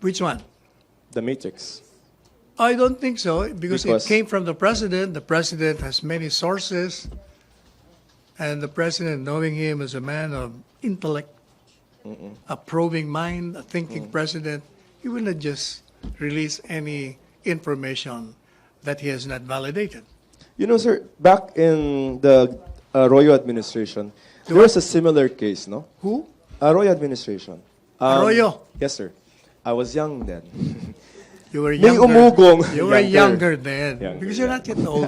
Which one? The Matrix. I don't think so, because it Because- came from the president. The president has many sources. And the president, knowing him as a man of intellect, a probing mind, a thinking president, he will not just release any information that he has not validated. You know, sir, back in the Arroyo administration, there was a similar case, no? Who? Arroyo administration. Arroyo? Yes, sir. I was young then. You were May younger. umugong. You were Younger. younger then. Younger, Because you're not yet old.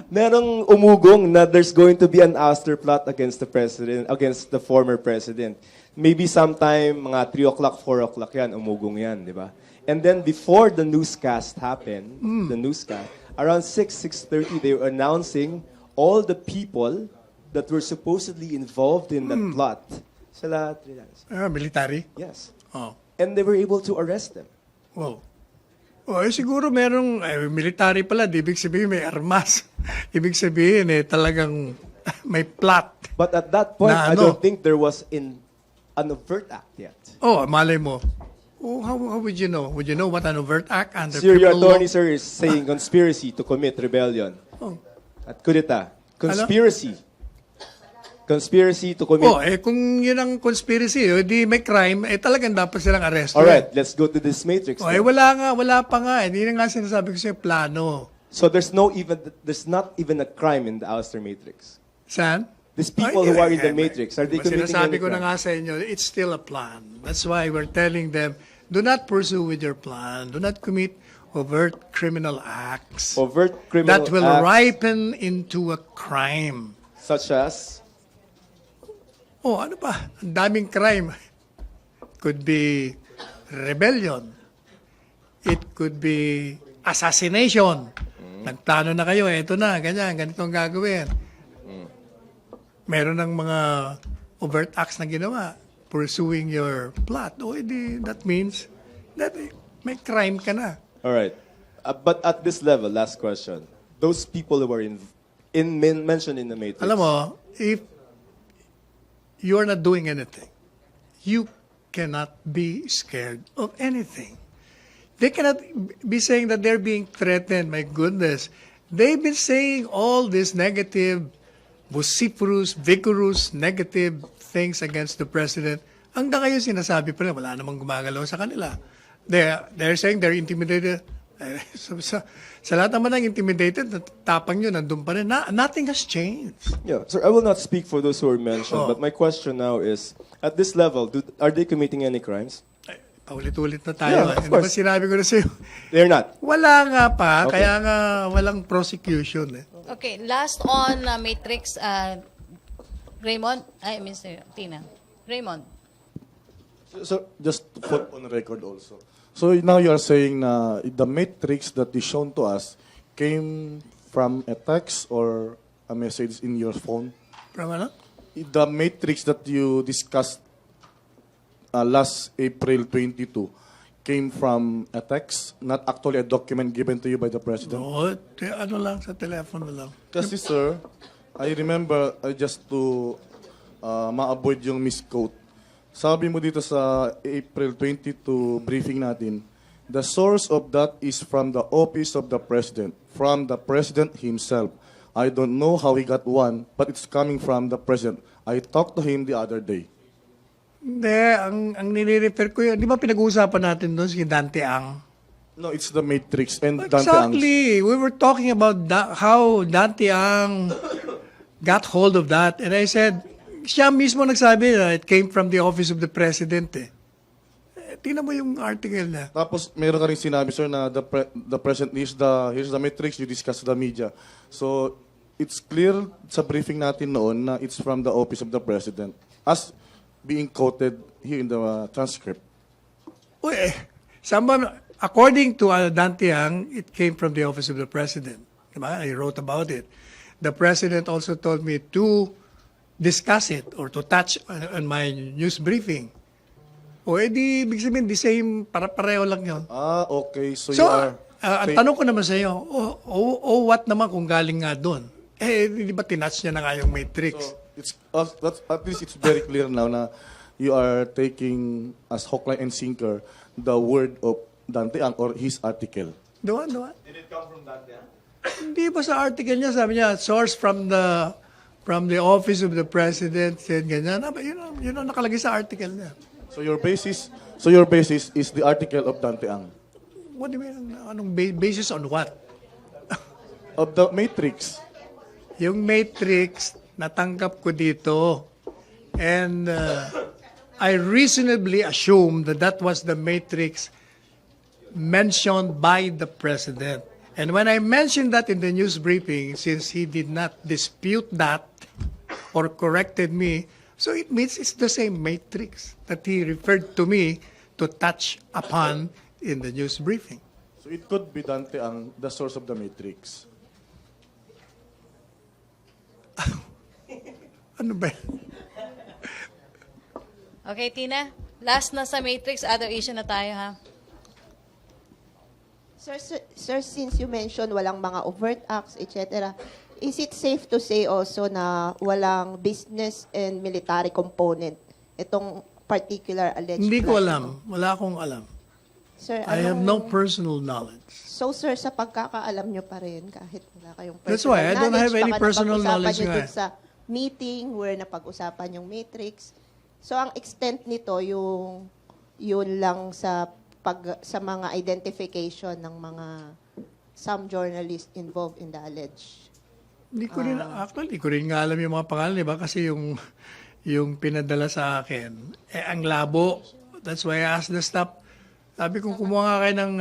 Merong umugong na there's going to be an ouster plot against the president, against the former president. Maybe sometime, mga 3 o'clock, 4 o'clock yan, umugong yan, di ba? And then before the newscast happened, the newscast, around 6:30, they were announcing all the people that were supposedly involved in that plot. Sila, Military? yes. Oh. And they were able to arrest them. Wow. Oh, siguro merong military pala, di ibig sabihin may armas. Ibig sabihin talagang may plot. But at that point, Na I ano? don't think there was an overt act yet. Oh, malay mo. Oh, how would you know? Would you know what an overt act under Sir, your criminal law? attorney, sir, is saying conspiracy to commit rebellion. Oh. At kudeta. Conspiracy. Conspiracy to commit. Oh, kung yun ang conspiracy, di may crime, talagang dapat silang arresto. Alright, let's go to this matrix. Oh, then. wala pa nga. Hindi na nga sinasabi ko sa'yo, plano. So there's not even a crime in the ouster matrix. Saan? These people who are in the matrix, are they committing Sinasabi any ko na crime? nga sa inyo, it's still a plan. That's why we're telling them, do not pursue with your plan. Do not commit overt criminal acts Overt criminal that will acts, ripen into a crime. such as Oh, ano pa? Ang daming crime. Could be rebellion. It could be assassination. Nagplano na kayo, eto na, ganyan, ganito ang gagawin. Meron ng mga overt acts na ginawa, pursuing your plot. O, edi, that means that may crime ka na. Alright. But at this level, last question. Those people who were mentioned in the matrix. Alam mo, if you are not doing anything, you cannot be scared of anything. They cannot be saying that they're being threatened. My goodness. They've been saying all these negative, vociferous, vigorous, negative things against the president. Hanggang ngayon sinasabi pa rin, wala namang gumagalaw sa kanila. They're saying they're intimidated. Sa lahat naman ng intimidated, tapang yun, nandun pa rin. Nothing has changed. Yeah, sir, I will not speak for those who were mentioned, Oh. but my question now is, at this level, are they committing any crimes? Paulit-ulit na tayo. Yeah, of Hindi ba course. sinabi ko na sa'yo? They're not. Wala nga pa, Okay. kaya nga walang prosecution. Okay, last on Matrix, Raymond, Mr. Tina. Raymond. So just to put on record also. So now you are saying na the matrix that is shown to us came from a text or a message in your phone? From ano? The matrix that you discussed last April 22 came from a text, not actually a document given to you by the president? Oo, ano lang, sa telepono lang. Kasi sir, I remember just to ma-avoid yung misquote. Sabi mo dito sa April 22 briefing natin, the source of that is from the office of the president, from the president himself. I don't know how he got one, but it's coming from the president. I talked to him the other day. Hindi, ang nire-refer ko yun, di ba pinag-uusapan natin doon si Dante Ang? No, it's the matrix and Dante Ang's. Exactly. We were talking about how Dante Ang got hold of that. And I said, siya mismo nagsabi na it came from the office of the president tingnan mo yung article na. Tapos meron ka rin sinabi sir na the president here's the matrix you discuss to the media. So it's clear sa briefing natin noon na it's from the office of the president as being quoted here in the transcript. Uy, according to Dante Ang, it came from the office of the president. Diba? I wrote about it. The president also told me to discuss it or to touch on my news briefing. O edi, ibig sabihin, the same, pareho lang yun. Ah, okay. So So, you are... ang tanong ko naman sa iyo, what naman kung galing nga doon? Di ba tinouch niya na nga yung matrix? So, at least it's very clear now na you are taking as hook, line, and sinker the word of Dante Ang or his article. The one. Did it come from Dante? Hindi ba sa article niya, sabi niya, source from the office of the president, said ganyan. Yun ang nakalagay sa article niya. So your basis is the article of Dante Ang. What do you mean? Anong basis on what? Of the Matrix. Yung matrix, natanggap ko dito. And I reasonably assume that that was the matrix mentioned by the president. And when I mentioned that in the news briefing, since he did not dispute that or corrected me, so it means it's the same matrix that he referred to me to touch upon in the news briefing. So it could be Dante Ang, the source of the Matrix. Ano ba? Okay, Tina. Last na sa Matrix, other issue na tayo, ha? Sir, since you mentioned walang mga overt acts, etc., is it safe to say also na walang business and military component itong particular alleged Hindi ko plot? alam. Wala akong alam. Sir, I have no personal knowledge. So, sir, sa pagkakaalam nyo pa rin, kahit wala kayong personal That's why I don't have any baka personal napag-usapan knowledge nyo nga. dun sa meeting where napag-usapan yung matrix. So, ang extent nito, yun lang sa mga identification ng mga some journalists involved in the alleged. Hindi ko rin nga alam yung mga pangalan, di ba? Kasi yung pinadala sa akin, ang labo. That's why I asked the staff. Sabi ko, kumuha nga kayo ng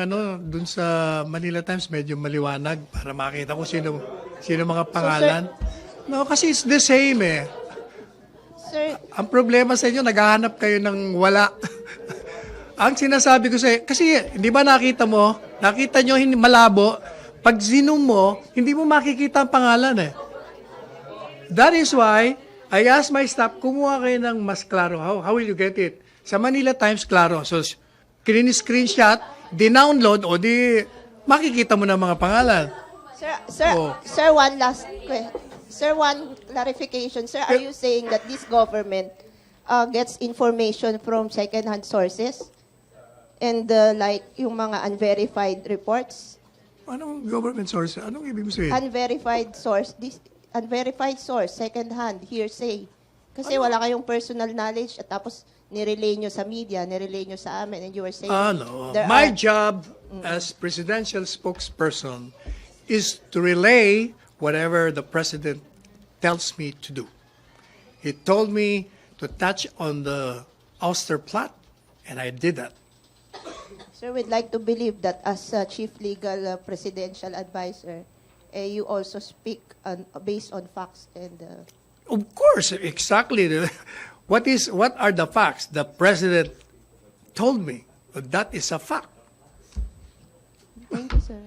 dun sa Manila Times, medyo maliwanag para makita ko sino mga pangalan. No, kasi it's the same eh. Sir, Ang problema sa inyo, naghahanap kayo ng wala. Ang sinasabi ko sa kasi hindi ba nakita nyo hindi malabo, pag zoom mo, hindi mo makikita ang pangalan eh. That is why I asked my staff, kumuha kayo ng mas klaro. How will you get it? Sa Manila Times, klaro. So, screenshot, di-download, o di makikita mo na mga pangalan. Sir, one last question. Sir, one clarification. Sir, are you saying that this government gets information from second-hand sources? And like yung mga unverified reports? Anong government source? Anong ibig mo sabihin? Unverified source, second-hand, hearsay. Kasi wala kayong personal knowledge at tapos nirelay nyo sa media, nirelay nyo sa amin, and you were saying... No. My job as presidential spokesperson is to relay whatever the president tells me to do. He told me to touch on the ouster plot, and I did that. Sir, we'd like to believe that as chief legal presidential advisor, you also speak based on facts and... Of course, exactly. What are the facts? The president told me that is a fact. Thank you, sir.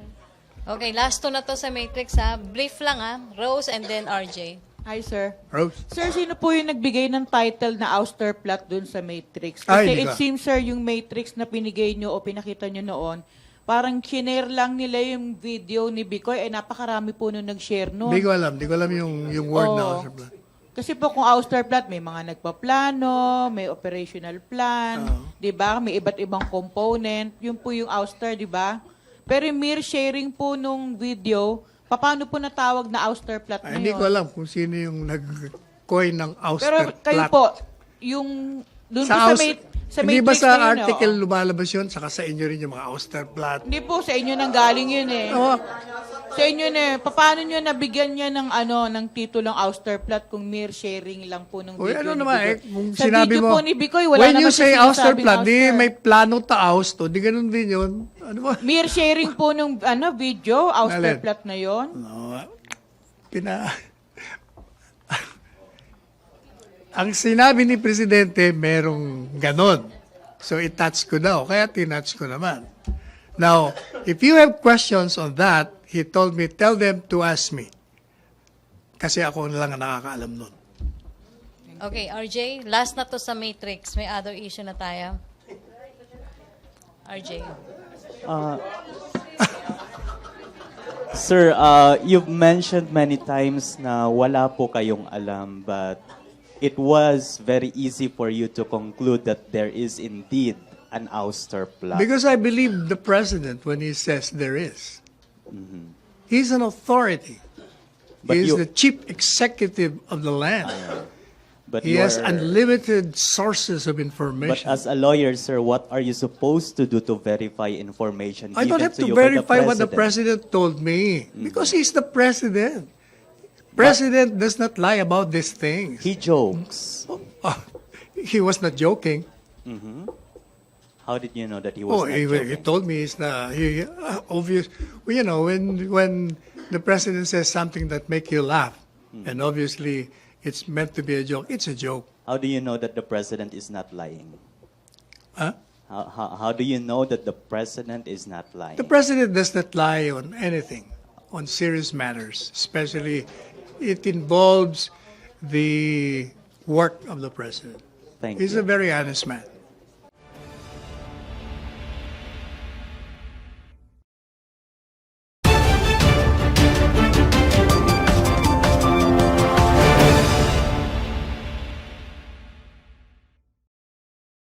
Okay, last two na to sa Matrix, ha? Brief lang, ha? Rose and then RJ. Hi, sir. Rose? Sir, sino po yung nagbigay ng title na ouster plot dun sa Matrix? Ay, Kasi hindi it ka. seems, sir, yung Matrix na pinigay nyo o pinakita nyo noon, parang kinare lang nila yung video ni Bicoy, ay napakarami po nung nag-share noon. Di ko alam yung word na Oo. ouster plot. Kasi po kung ouster plot, may mga nagpaplano, may operational plan, di ba? May iba't ibang component. Yun po yung ouster, di ba? Pero yung mere sharing po nung video, paano po natawag na ouster plot na Hindi yun? ko alam kung sino yung nag-coin ng ouster Pero plot. kayo po, yung doon po sa, sa hindi ba Matrix sa na yun, article oo. lumalabas yun? Saka sa inyo rin yung mga ouster plot. Hindi po, sa inyo nang galing yun eh. Oo. Sa inyo na, paano nyo nabigyan niya ng ng titulong ouster plot kung mere sharing lang po ng Uy, video ano ni naman Bicoy? kung Sa sinabi video mo, po ni Bicoy, wala when you naman say siya ouster sinasabing plot, di ouster. may plano ta oust, o di ganun din yun. Ano ba? Mere sharing po ng video, ouster Alin? plot na yon. No, ang sinabi ni Presidente, merong ganon. So, itouch ko daw. Kaya tinouch ko naman. Now, if you have questions on that, he told me, tell them to ask me. Kasi ako na lang ang nakakaalam nun. Okay, RJ, last na to sa Matrix. May other issue na tayo. RJ. Sir, you've mentioned many times na wala po kayong alam, but it was very easy for you to conclude that there is indeed an ouster plot. Because I believe the president when he says there is. He's an authority. But He is you- the chief executive of the land. but He has you're- unlimited sources of But information. as a lawyer, sir, what are you supposed to do to verify information I don't given have to to you by verify what the president told me because he's the president. President does not lie about these things. He jokes. He was not joking. How did you know that he was Oh, not he joking? told me he's not. Obvious. Well, you know, when the president says something that make you laugh, and obviously it's meant to be a joke, it's a joke. How do you know that the president is not lying? Huh? How do you know that the president is not lying? The president does not lie on anything, on serious matters, especially it involves the work of the president. Thank He's you. a very honest man.